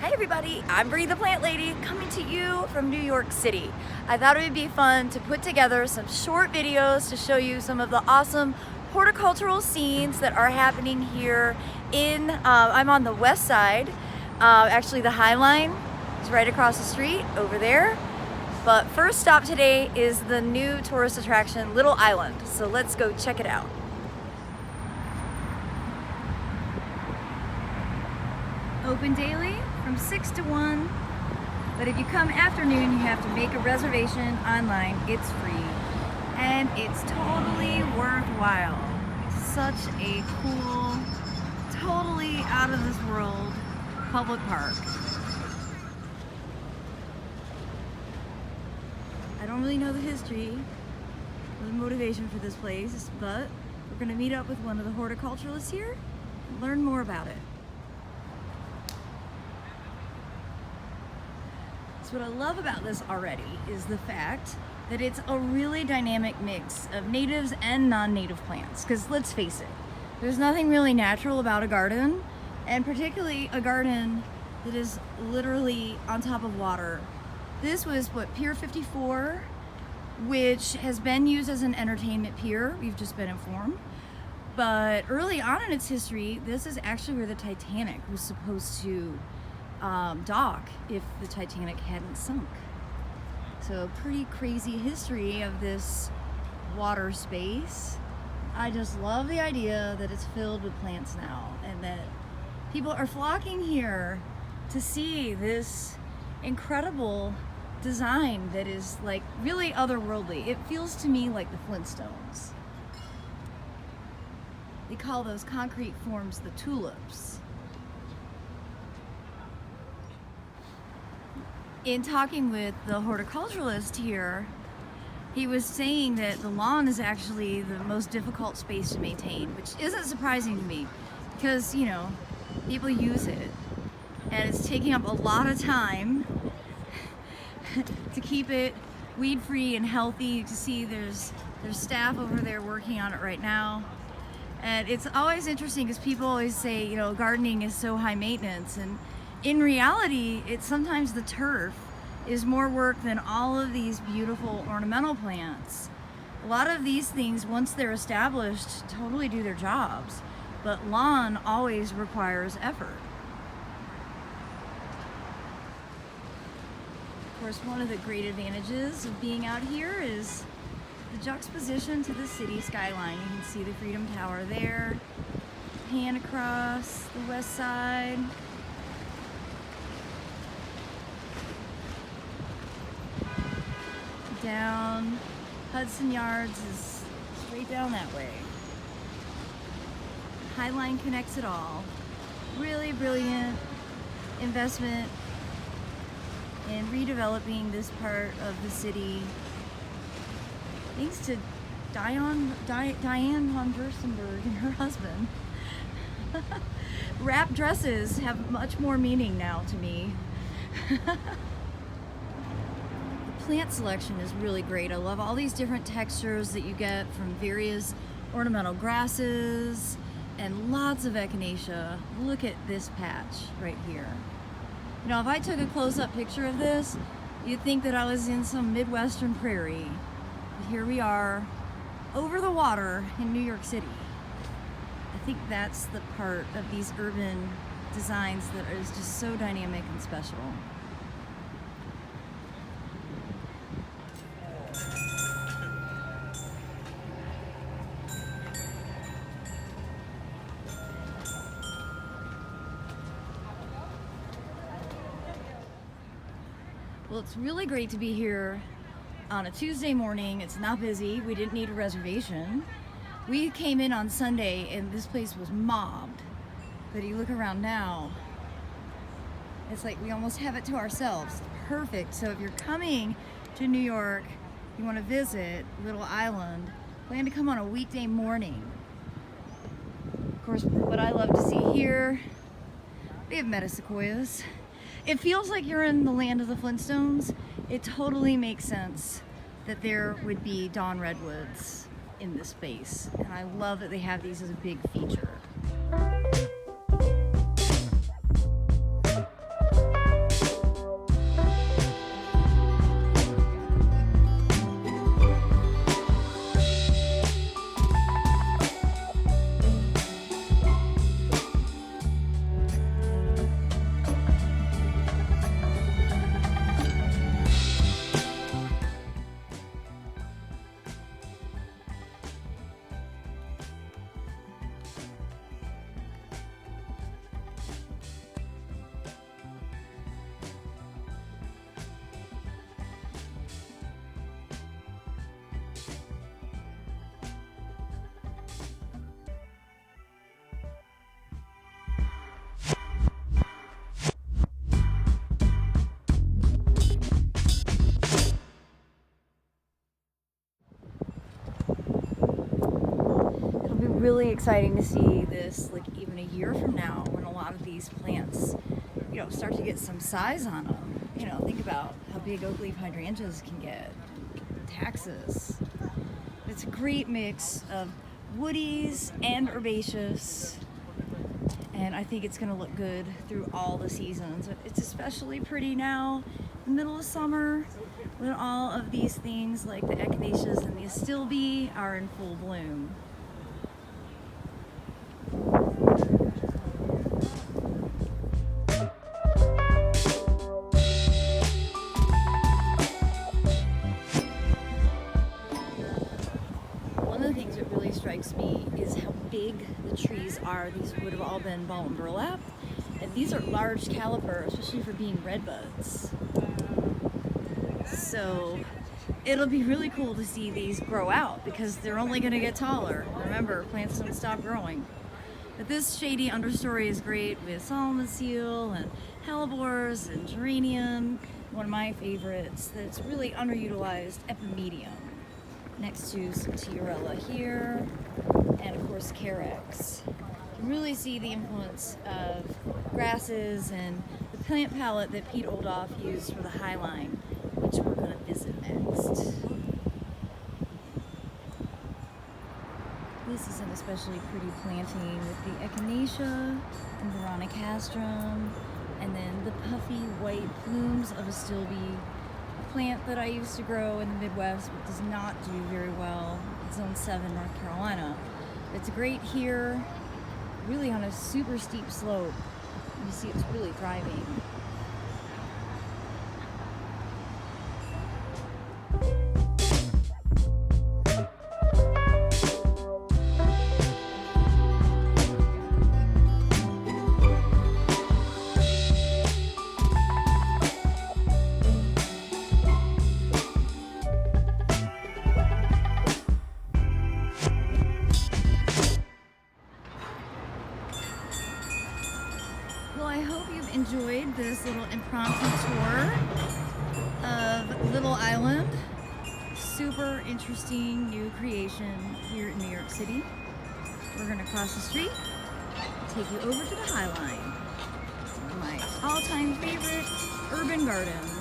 Hi everybody, I'm Bree the Plant Lady coming to you from New York City. I thought it would be fun to put together some short videos to show you some of the awesome horticultural scenes that are happening here I'm on the west side. Actually the High Line is right across the street over there. But first stop today is the new tourist attraction, Little Island. So let's go check it out. Open daily from 6 to 1, but if you come afternoon, you have to make a reservation online. It's free, and it's totally worthwhile. Such a cool, totally out of this world public park. I don't really know the history or the motivation for this place, but we're gonna meet up with one of the horticulturalists here and learn more about it. So what I love about this already is the fact that it's a really dynamic mix of natives and non-native plants. Because let's face it, there's nothing really natural about a garden, and particularly a garden that is literally on top of water. This was Pier 54, which has been used as an entertainment pier, we've just been informed. But early on in its history, this is actually where the Titanic was supposed to dock if the Titanic hadn't sunk. So a pretty crazy history of this water space. I just love the idea that it's filled with plants now and that people are flocking here to see this incredible design that is like really otherworldly. It feels to me like the Flintstones. They call those concrete forms the tulips. In talking with the horticulturalist here, he was saying that the lawn is actually the most difficult space to maintain, which isn't surprising to me because, you know, people use it and it's taking up a lot of time to keep it weed-free and healthy. You can see there's staff over there working on it right now. And it's always interesting because people always say, you know, gardening is so high maintenance, and in reality, it's sometimes the turf is more work than all of these beautiful ornamental plants. A lot of these things, once they're established, totally do their jobs, but lawn always requires effort. Of course, one of the great advantages of being out here is the juxtaposition to the city skyline. You can see the Freedom Tower there, pan across the west side. Down Hudson Yards is straight down that way. High Line connects it all. Really brilliant investment in redeveloping this part of the city. Thanks to Diane von Furstenberg and her husband. Wrap dresses have much more meaning now to me. Plant selection is really great. I love all these different textures that you get from various ornamental grasses and lots of echinacea. Look at this patch right here. You know, if I took a close-up picture of this, you'd think that I was in some Midwestern prairie. But here we are over the water in New York City. I think that's the part of these urban designs that is just so dynamic and special. Well, it's really great to be here on a Tuesday morning. It's not busy. We didn't need a reservation. We came in on Sunday and this place was mobbed. But you look around now, it's like we almost have it to ourselves. Perfect. So if you're coming to New York, you want to visit Little Island, plan to come on a weekday morning. Of course, what I love to see here, we have metasequoias. It feels like you're in the land of the Flintstones. It totally makes sense that there would be dawn redwoods in this space. And I love that they have these as a big feature. really exciting to see this, like, even a year from now, when a lot of these plants, you know, start to get some size on them. You know, think about how big oak leaf hydrangeas can get, taxus. It's a great mix of woodies and herbaceous, and I think it's going to look good through all the seasons. It's especially pretty now, in the middle of summer, when all of these things like the echinaceas and the astilbe are in full bloom. One of the things that really strikes me is how big the trees are. These would have all been ball and burlap, and these are large caliper, especially for being redbuds. So it'll be really cool to see these grow out because they're only going to get taller. Remember, plants don't stop growing. But this shady understory is great with Solomon seal and hellebores and geranium. One of my favorites that's really underutilized, epimedium, next to some tiarella here, and of course carex. You can really see the influence of grasses and the plant palette that Pete Oldoff used for the Highline, which we're going to visit next. This is an especially pretty planting with the echinacea and veronicastrum, and then the puffy white plumes of astilbe, a plant that I used to grow in the Midwest but does not do very well in Zone 7, North Carolina. It's great here, really on a super steep slope. You see it's really thriving. Well, I hope you've enjoyed this little impromptu tour of Little Island. Super interesting new creation here in New York City. We're gonna cross the street, take you over to the Highline, one of my all-time favorite urban gardens.